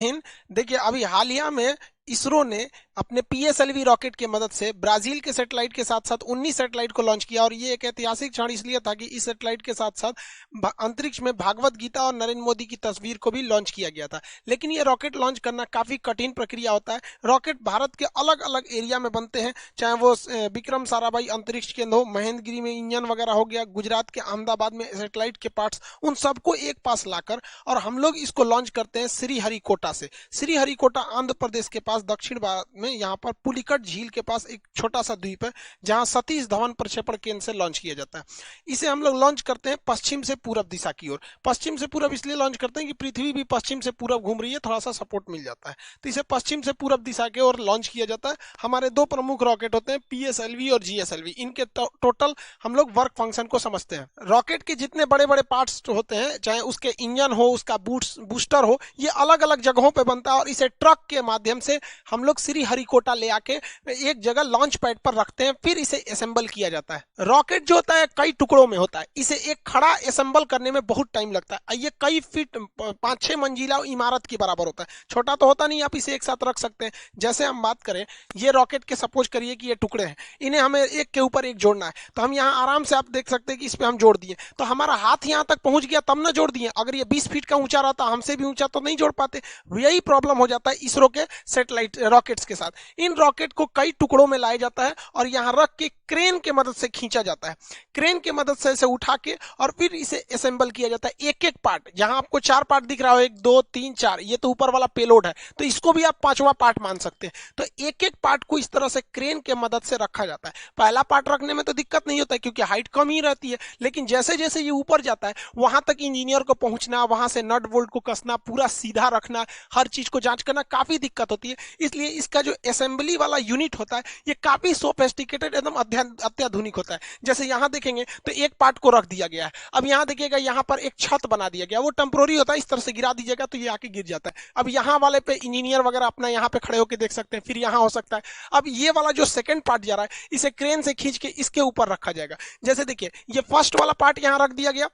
लेकिन देखिए अभी हालिया में इसरो ने अपने पीएसएलवी रॉकेट की मदद से ब्राजील के सैटेलाइट के साथ साथ 19 सैटेलाइट को लॉन्च किया और ये एक ऐतिहासिक क्षण इसलिए था कि इस सैटेलाइट के साथ साथ अंतरिक्ष में भागवत गीता और नरेंद्र मोदी की तस्वीर को भी लॉन्च किया गया था। लेकिन ये रॉकेट लॉन्च करना काफी कठिन प्रक्रिया होता है। रॉकेट भारत के अलग अलग एरिया में बनते हैं, चाहे वो विक्रम साराभाई अंतरिक्ष केंद्र हो, महेंद्रगिरी में इंजन वगैरह हो गया, गुजरात के अहमदाबाद में सैटेलाइट के पार्ट्स, उन सबको एक पास लाकर और हम लोग इसको लॉन्च करते हैं श्रीहरिकोटा से। श्रीहरिकोटा आंध्र प्रदेश के पास दक्षिण भारत में, यहाँ पर पुलिकट झील के पास एक छोटा सा द्वीप है जहां सतीश धवन प्रक्षेपण केंद्र से लॉन्च किया जाता है। इसे हम लोग लॉन्च करते हैं पश्चिम से पूरब दिशा की ओर। पश्चिम से पूरब इसलिए लॉन्च करते हैं कि पृथ्वी भी पश्चिम से पूरब घूम रही है, थोड़ा सा सपोर्ट मिल जाता है, तो इसे पश्चिम से पूरब दिशा की ओर लॉन्च किया जाता है। हमारे दो प्रमुख रॉकेट होते हैं पीएसएलवी और जीएसएलवी। इनके टोटल हम लोग वर्क फंक्शन को समझते हैं। रॉकेट के जितने बड़े बड़े पार्ट्स होते हैं, चाहे उसके इंजन हो, उसका बूस्टर हो, ये अलग अलग जगहों पे बनता है और इसे ट्रक के माध्यम से हम लोग श्रीहरिकोटा ले आके एक जगह लॉन्च पैड पर रखते हैं, फिर इसे असेंबल किया जाता है। रॉकेट जो होता है कई टुकड़ों में होता है, इसे एक खड़ा असेंबल करने में बहुत टाइम लगता है। ये कई फीट 5-6 मंजिला इमारत के बराबर होता है, छोटा तो होता नहीं, आप इसे एक साथ रख सकते हैं। जैसे हम बात करें, ये रॉकेट के सपोज करिए कि ये टुकड़े हैं, इन्हें हमें एक के ऊपर एक जोड़ना है, तो हम यहाँ आराम से आप देख सकते हैं कि इस पे हम जोड़ दिए, तो हमारा हाथ यहाँ तक पहुंच गया तब ना जोड़ दिए। अगर ये 20 फीट का ऊंचा रहता, हमसे भी ऊंचा, तो नहीं जोड़ पाते। यही प्रॉब्लम हो जाता है इसरो के सैटेलाइट रॉकेट्स के साथ। इन रॉकेट को कई टुकड़ों में लाया जाता है और यहाँ रख के क्रेन के मदद से खींचा जाता है। क्रेन के मदद से इसे उठा के और फिर इसे असेंबल किया जाता है। एक एक पार्ट, जहां आपको 4 पार्ट दिख रहा हो, 1 2 3 4, ये तो ऊपर वाला पेलोड है, तो इसको भी आप 5वां पार्ट मान सकते हैं। तो एक एक पार्ट को इस तरह से क्रेन के मदद से रखा जाता है। पहला पार्ट रखने में तो दिक्कत नहीं होता है क्योंकि हाइट कम ही रहती है, लेकिन जैसे जैसे ये ऊपर जाता है वहां तक इंजीनियर को पहुंचना, वहां से नट बोल्ट को कसना, पूरा सीधा रखना, हर चीज को जांच करना काफी दिक्कत होती है। इसलिए इसका जो असेंबली वाला यूनिट होता है ये काफी सोफिस्टिकेटेड, एकदम अत्याधुनिक होता है। जैसे यहाँ देखेंगे तो एक पार्ट को रख दिया गया है। अब यहाँ देखिएगा, यहाँ पर एक छत बना दिया गया, वो टेम्पोररी होता है, इस तरह से गिरा दीजिएगा तो ये आके गिर जाता है। अब यहाँ वाले पे इंजीनियर वगैरह अपना यहाँ पे खड़े होकर देख सकते हैं, फिर यहाँ हो सकता है। अब ये वाला जो सेकंड पार्ट जा रहा है, इसे क्रेन से खींच के इसके ऊपर रखा जाएगा। जैसे देखिए, ये फर्स्ट वाला पार्ट यहाँ रख दिया गया,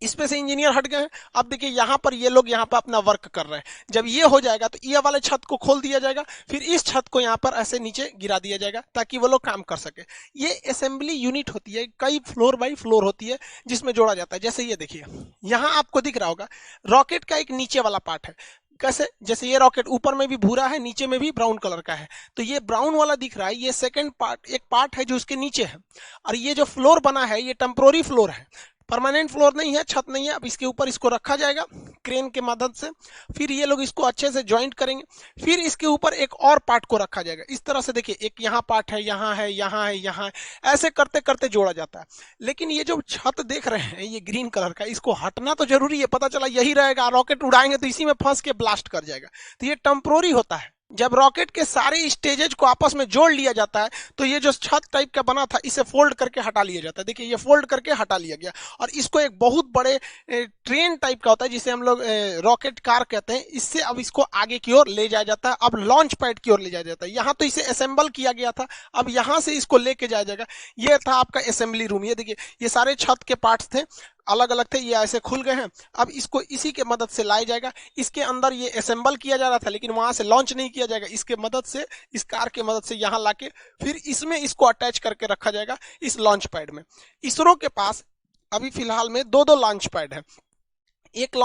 इसमें से इंजीनियर हट गए हैं। अब देखिए यहाँ पर ये लोग यहाँ पर अपना वर्क कर रहे हैं। जब ये हो जाएगा तो ये वाले छत को खोल दिया जाएगा, फिर इस छत को यहाँ पर ऐसे नीचे गिरा दिया जाएगा ताकि वो लोग काम कर सके। ये असेंबली यूनिट होती है, कई फ्लोर बाई फ्लोर होती है जिसमें जोड़ा जाता है। जैसे ये देखिए, यहाँ आपको दिख रहा होगा रॉकेट का एक नीचे वाला पार्ट है। कैसे? जैसे ये रॉकेट ऊपर में भी भूरा है, नीचे में भी ब्राउन कलर का है, तो ये ब्राउन वाला दिख रहा है, ये सेकंड पार्ट, एक पार्ट है जो उसके नीचे है। और ये जो फ्लोर बना है ये टेम्पोररी फ्लोर है, परमानेंट फ्लोर नहीं है, छत नहीं है। अब इसके ऊपर इसको रखा जाएगा क्रेन के मदद से, फिर ये लोग इसको अच्छे से ज्वाइंट करेंगे, फिर इसके ऊपर एक और पार्ट को रखा जाएगा। इस तरह से देखिए, एक यहाँ पार्ट है, यहाँ है, यहाँ है, यहाँ है, ऐसे करते करते जोड़ा जाता है। लेकिन ये जो छत देख रहे हैं ये ग्रीन कलर का, इसको हटना तो जरूरी है, पता चला यही रहेगा, रॉकेट उड़ाएंगे तो इसी में फंस के ब्लास्ट कर जाएगा, तो ये टेम्पोररी होता है। जब रॉकेट के सारे स्टेजेज को आपस में जोड़ लिया जाता है तो ये जो छत टाइप का बना था इसे फोल्ड करके हटा लिया जाता है। देखिए, ये फोल्ड करके हटा लिया गया और इसको एक बहुत बड़े ट्रेन टाइप का होता है जिसे हम लोग रॉकेट कार कहते हैं, इससे अब इसको आगे की ओर ले जाया जाता है। अब लॉन्च पैड की ओर ले जाया जाता है। यहाँ तो इसे असेंबल किया गया था, अब यहाँ से इसको लेके जाया जाएगा। ये था आपका असेंबली रूम। ये देखिए, ये सारे छत के पार्ट्स थे, अलग अलग थे, ये ऐसे खुल गए हैं। अब इसको इसी के मदद से लाया जाएगा। इसके अंदर ये असेंबल किया जा रहा था लेकिन वहां से लॉन्च नहीं किया जाएगा, इसके मदद से, इस कार के मदद से यहाँ लाके फिर इसमें इसको अटैच करके रखा जाएगा इस लॉन्च पैड में। इसरो के पास अभी फिलहाल में 2-2 लॉन्च पैड है। एक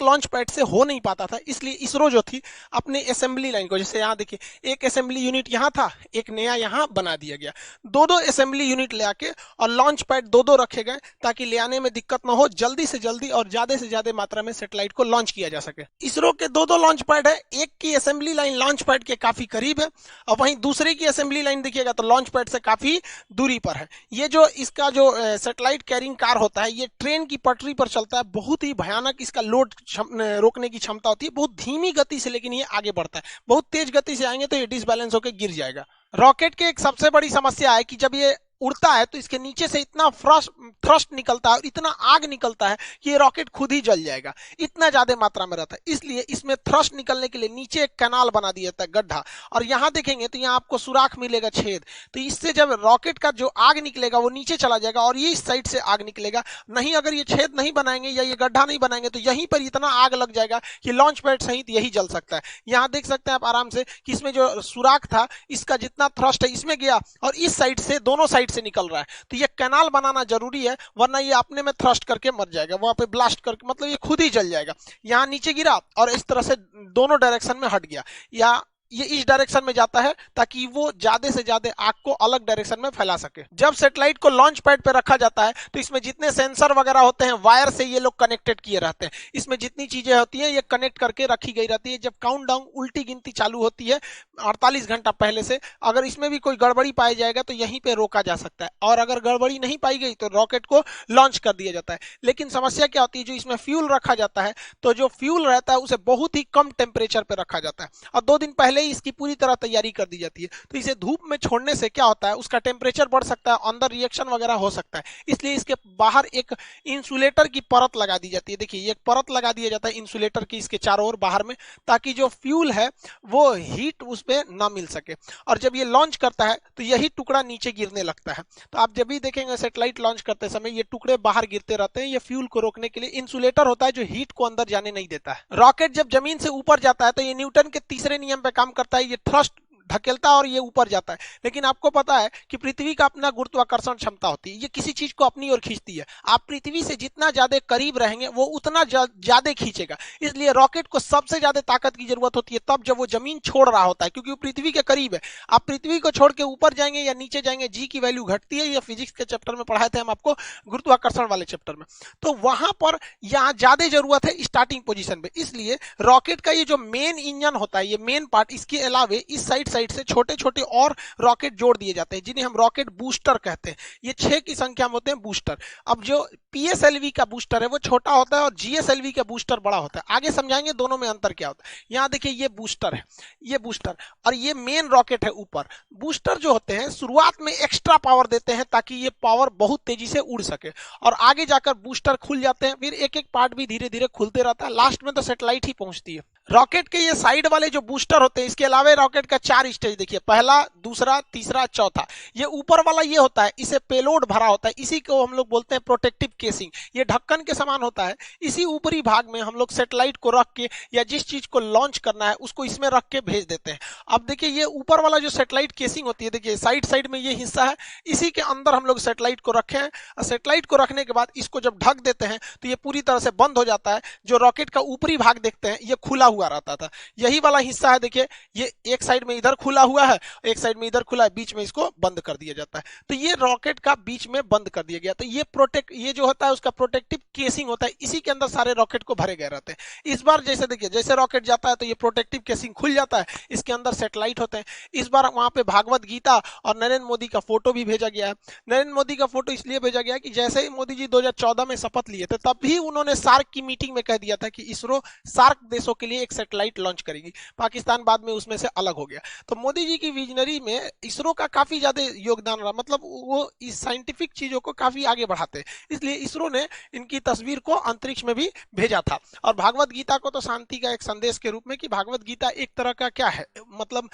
लॉन्च पैड से हो नहीं पाता था, इसलिए इसरो जो थी अपने असेंबली लाइन को, जैसे यहाँ देखिए, एक असेंबली यूनिट यहाँ था, एक नया यहाँ बना दिया गया। 2-2 असेंबली यूनिट ले आके और लॉन्च पैड 2-2 रखे गए ताकि ले आने में दिक्कत ना हो, जल्दी से जल्दी और ज्यादा से ज्यादा मात्रा में सैटेलाइट को लॉन्च किया जा सके। इसरो के 2-2 लॉन्च पैड है, एक की असेंबली लाइन लॉन्च पैड के काफी करीब है और वहीं दूसरे की असेंबली लाइन देखिएगा तो लॉन्च पैड से काफी दूरी पर है। ये जो इसका जो सैटेलाइट कैरिंग कार होता है, ये ट्रेन की पटरी पर चलता है, बहुत ही भयानक इसका लोड रोकने की क्षमता होती है, बहुत धीमी गति से, लेकिन ये आगे बढ़ता है। बहुत तेज गति से आएंगे तो ये डिसबैलेंस होकर गिर जाएगा। रॉकेट की एक सबसे बड़ी समस्या है कि जब ये उड़ता है तो इसके नीचे से इतना थ्रस्ट निकलता है और इतना आग निकलता है कि ये रॉकेट खुद ही जल जाएगा, इतना ज्यादा मात्रा में रहता है। इसलिए इसमें थ्रस्ट निकलने के लिए नीचे एक कैनाल बना दिया जाता है, गड्ढा, और यहां देखेंगे तो यहाँ आपको सुराख मिलेगा, छेद। तो इससे जब रॉकेट का जो आग निकलेगा वो नीचे चला जाएगा और ये इस साइड से आग निकलेगा। नहीं, अगर ये छेद नहीं बनाएंगे या ये गड्ढा नहीं बनाएंगे तो यहीं पर इतना आग लग जाएगा कि लॉन्च पैड सहित यही जल सकता है। यहाँ देख सकते हैं आप आराम से कि इसमें जो सुराख था इसका जितना थ्रस्ट है इसमें गया और इस साइड से, दोनों साइड से निकल रहा है। तो ये कैनाल बनाना जरूरी है, वरना ये अपने में थ्रस्ट करके मर जाएगा, वहां पे ब्लास्ट करके, मतलब ये खुद ही जल जाएगा। यहाँ नीचे गिरा और इस तरह से दोनों डायरेक्शन में हट गया, या ये इस डायरेक्शन में जाता है ताकि वो ज्यादा से ज्यादा आग को अलग डायरेक्शन में फैला सके। जब सैटेलाइट को लॉन्च पैड पे रखा जाता है तो इसमें जितने सेंसर वगैरह होते हैं वायर से ये लोग कनेक्टेड किए रहते हैं। इसमें जितनी चीजें होती हैं ये कनेक्ट करके रखी गई रहती है। जब काउंटडाउन, उल्टी गिनती चालू होती है 48 घंटा पहले से, अगर इसमें भी कोई गड़बड़ी पाई जाएगा तो यहीं पे रोका जा सकता है, और अगर गड़बड़ी नहीं पाई गई तो रॉकेट को लॉन्च कर दिया जाता है। लेकिन समस्या क्या होती है, जो इसमें फ्यूल रखा जाता है तो जो फ्यूल रहता है उसे बहुत ही कम टेम्परेचर पे रखा जाता है और 2 दिन पहले ही इसकी पूरी तरह तैयारी कर दी जाती है। तो इसे धूप में छोड़ने से क्या होता है, उसका टेम्परेचर बढ़ सकता है, अंदर रिएक्शन वगैरह हो सकता है। इसलिए इसके बाहर एक इंसुलेटर की परत लगा दी जाती है। देखिए ये एक परत लगा दिया जाता है इंसुलेटर की इसके चारों ओर बाहर में, ताकि जो फ्यूल है वो हीट उस पर ना मिल सके। और जब ये लॉन्च करता है तो यही टुकड़ा नीचे गिरने लगता है। तो आप जब भी देखेंगे सैटेलाइट लॉन्च करते समय ये टुकड़े बाहर गिरते रहते हैं। ये फ्यूल को रोकने के लिए इंसुलेटर होता है जो हीट को अंदर जाने नहीं देता है। रॉकेट जब जमीन से ऊपर जाता है तो ये न्यूटन के तीसरे नियम पे काम करता है। ये थ्रस्ट धकेलता है और ये ऊपर जाता है। लेकिन आपको पता है कि पृथ्वी का अपना गुरुत्वाकर्षण क्षमता होती है, ये किसी चीज को अपनी ओर खींचती है। आप पृथ्वी से जितना ज्यादा करीब रहेंगे वो उतना ज्यादा खींचेगा। इसलिए रॉकेट को सबसे ज्यादा ताकत की जरूरत होती है तब जब वो जमीन छोड़ रहा होता है, क्योंकि वो पृथ्वी के करीब है। आप पृथ्वी को छोड़ के ऊपर जाएंगे या नीचे जाएंगे, जी की वैल्यू घटती है। ये फिजिक्स के चैप्टर में पढ़ाए थे हम आपको, गुरुत्वाकर्षण वाले चैप्टर में। तो वहां पर यहाँ ज्यादा जरूरत है स्टार्टिंग पोजिशन पे। इसलिए रॉकेट का ये जो मेन इंजन होता है, ये मेन पार्ट, इसके अलावे इस साइड से छोटे छोटे और रॉकेट जोड़ दिए जाते हैं जिन्हें हम रॉकेट बूस्टर कहते हैं। ये 6 की संख्या में होते हैं बूस्टर। अब जो पीएसएलवी का बूस्टर है वो छोटा होता है और जीएसएलवी का बूस्टर बड़ा होता है। आगे समझाएंगे दोनों में अंतर क्या होता है। यहाँ देखिए ये बूस्टर है, ये बूस्टर, और ये मेन रॉकेट है ऊपर। बूस्टर जो होते हैं शुरुआत में एक्स्ट्रा पावर देते हैं ताकि ये पावर बहुत तेजी से उड़ सके, और आगे जाकर बूस्टर खुल जाते हैं। फिर एक एक पार्ट भी धीरे धीरे खुलते रहता है, लास्ट में तो सैटेलाइट ही पहुंचती है। रॉकेट के ये साइड वाले जो बूस्टर होते हैं, इसके अलावा रॉकेट का 4 स्टेज देखिए, पहला, दूसरा, तीसरा, चौथा। ये ऊपर वाला ये होता है, इसे पेलोड भरा होता है, इसी को हम लोग बोलते हैं प्रोटेक्टिव केसिंग। ये ढक्कन के समान होता है। इसी ऊपरी भाग में हम लोग सैटेलाइट को रख के या जिस चीज को लॉन्च करना है उसको इसमें रख के भेज देते हैं। अब देखिए ये ऊपर वाला जो सैटेलाइट केसिंग होती है, देखिए साइड साइड में ये हिस्सा है, इसी के अंदर हम लोग सैटेलाइट को रखे हैं। सैटेलाइट को रखने के बाद इसको जब ढक देते हैं तो ये पूरी तरह से बंद हो जाता है। जो रॉकेट का ऊपरी भाग देखते हैं ये खुला हुआ रहता था, यही वाला हिस्सा है। देखिए ये एक साइड में इधर खुला हुआ है, एक साइड में इधर खुला है, बीच में इसको बंद कर दिया जाता है। तो ये रॉकेट का बीच में बंद कर दिया गया। तो ये जो होता है उसका प्रोटेक्टिव केसिंग होता है, इसी के अंदर सारे रॉकेट को भरे गए रहते हैं। इस बार जैसे देखिए, जैसे रॉकेट जाता है तो ये प्रोटेक्टिव केसिंग खुल जाता है, इसके अंदर सैटेलाइट होते हैं। इस बार वहां पे भागवत गीता और नरेंद्र मोदी का फोटो भी भेजा गया है। नरेंद्र मोदी का फोटो इसलिए भेजा गया कि जैसे ही मोदी जी 2014 में शपथ लिए थे तब भी उन्होंने सार्क की मीटिंग में कह दिया था कि इसरो सार्क देशों के लिए एक सैटेलाइट लॉन्च करेगी। पाकिस्तान बाद में उसमें से अलग हो गया। तो मोदी जी की विजनरी में इसरो का काफी ज्यादा योगदान रहा, मतलब वो इस साइंटिफिक चीजों को काफी आगे बढ़ाते हैं। इसलिए इसरो ने इनकी तस्वीर को अंतरिक्ष में भी भेजा था। और भागवत गीता को तो शांति का एक संदेश के रूप में, कि भागवत गीता एक तरह का क्या है, मतलब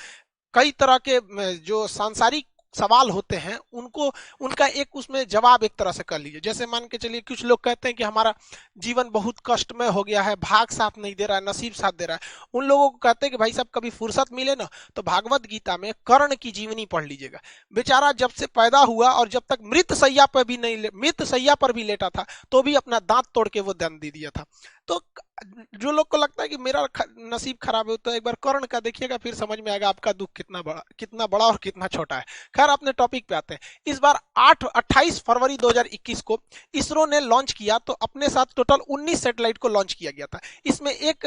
कई तरह के जो सांसारिक सवाल होते हैं उनको, उनका एक उसमें जवाब एक तरह से कर लीजिए। जैसे मान के चलिए कुछ लोग कहते हैं कि हमारा जीवन बहुत कष्टमय हो गया है, भाग साथ नहीं दे रहा है, नसीब साथ दे रहा है। उन लोगों को कहते हैं कि भाई साहब कभी फुर्सत मिले ना तो भागवत गीता में कर्ण की जीवनी पढ़ लीजिएगा। बेचारा जब से पैदा हुआ और जब तक मृत सैया पर भी लेटा था तो भी अपना दांत तोड़ के वो दान दे दिया था। तो जो लोग को लगता है कि मेरा नसीब खराब है तो एक बार कर्ण का देखिएगा, फिर समझ में आएगा आपका दुख कितना बड़ा और कितना छोटा है। खैर अपने टॉपिक पे आते हैं। इस बार 28 फरवरी 2021 को इसरो ने लॉन्च किया, तो अपने साथ टोटल 19 सैटेलाइट को लॉन्च किया गया था। इसमें एक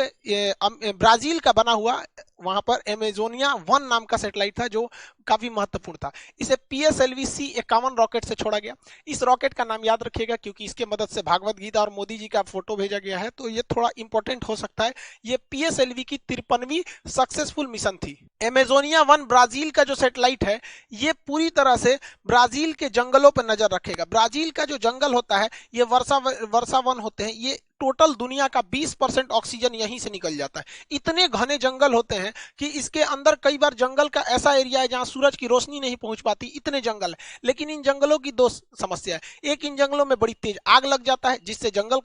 ब्राजील का बना हुआ वहां पर एमेजोनिया 1 नाम का सैटेलाइट था जो काफी महत्वपूर्ण था। इसे PSLV C-51 रॉकेट से छोड़ा गया। इस रॉकेट का नाम याद रखिएगा क्योंकि इसके मदद से भागवत गीता और मोदी जी का फोटो भेजा गया है, तो ये थोड़ा इंपॉर्टेंट हो सकता है। ये PSLV की 53वीं सक्सेसफुल मिशन थी। एमेजोनिया 1 ब्राजील का जो सैटेलाइट है ये पूरी तरह से ब्राजील के जंगलों पर नजर रखेगा। ब्राजील का जो जंगल होता है ये वर्षा वन होते हैं, ये टोटल दुनिया का 20% ऑक्सीजन यहीं से निकल जाता है। इतने घने जंगल होते हैं कि इसके अंदर कई बार जंगल का ऐसा एरिया है जहां सूरज की रोशनी नहीं पहुंच पाती, इतने जंगल है। लेकिन इन जंगलों की दो समस्या है। एक, इन जंगलों में बड़ी तेज आग लग जाता है जिससे जंगल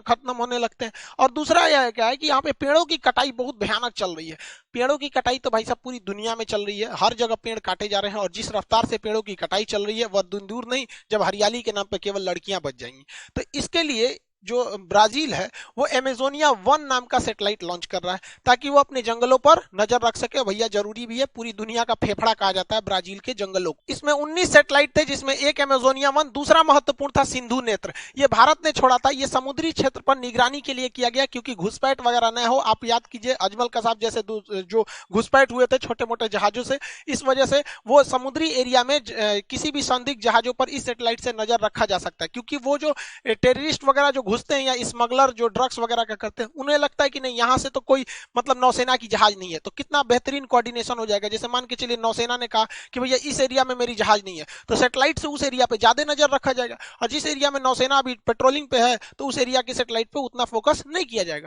खत्म होने लगते हैं, और दूसरा यह क्या है कि यहाँ पे पेड़ों की कटाई बहुत भयानक चल रही है। पेड़ों की कटाई तो भाई साहब पूरी दुनिया में चल रही है, हर जगह पेड़ काटे जा रहे हैं, और जिस रफ्तार से पेड़ों की कटाई चल रही है वह दूर नहीं जब हरियाली के नाम पर केवल लड़कियां बच जाएंगी। तो इसके लिए जो ब्राजील है वो एमेजोनिया 1 नाम का सैटेलाइट लॉन्च कर रहा है ताकि वो अपने जंगलों पर नजर रख सके। भैया जरूरी भी है, पूरी दुनिया का फेफड़ा कहा जाता है ब्राजील के जंगलों को। इसमें 19 सैटेलाइट थे जिसमें एक एमेजोनिया 1, दूसरा महत्वपूर्ण था सिंधु नेत्र। ये भारत ने छोड़ा था। ये समुद्री क्षेत्र पर निगरानी के लिए किया गया क्योंकि घुसपैठ वगैरह न हो। आप याद कीजिए अजमल कसाब जैसे जो घुसपैठ हुए थे छोटे मोटे जहाजों से, इस वजह से वो समुद्री एरिया में किसी भी संदिग्ध जहाजों पर इस सैटेलाइट से नजर रखा जा सकता है, क्योंकि वो जो टेररिस्ट वगैरह जो घुसते हैं या स्मगलर जो ड्रग्स वगैरह का करते हैं उन्हें लगता है कि नहीं यहाँ से तो कोई मतलब नौसेना की जहाज नहीं है, तो कितना बेहतरीन कोऑर्डिनेशन हो जाएगा। जैसे मान के चलिए नौसेना ने कहा कि भैया इस एरिया में मेरी जहाज नहीं है, तो सैटेलाइट से उस एरिया पे ज्यादा नजर रखा जाएगा, और जिस एरिया में नौसेना अभी पेट्रोलिंग पे है तो उस एरिया के सैटेलाइट पे उतना फोकस नहीं किया जाएगा।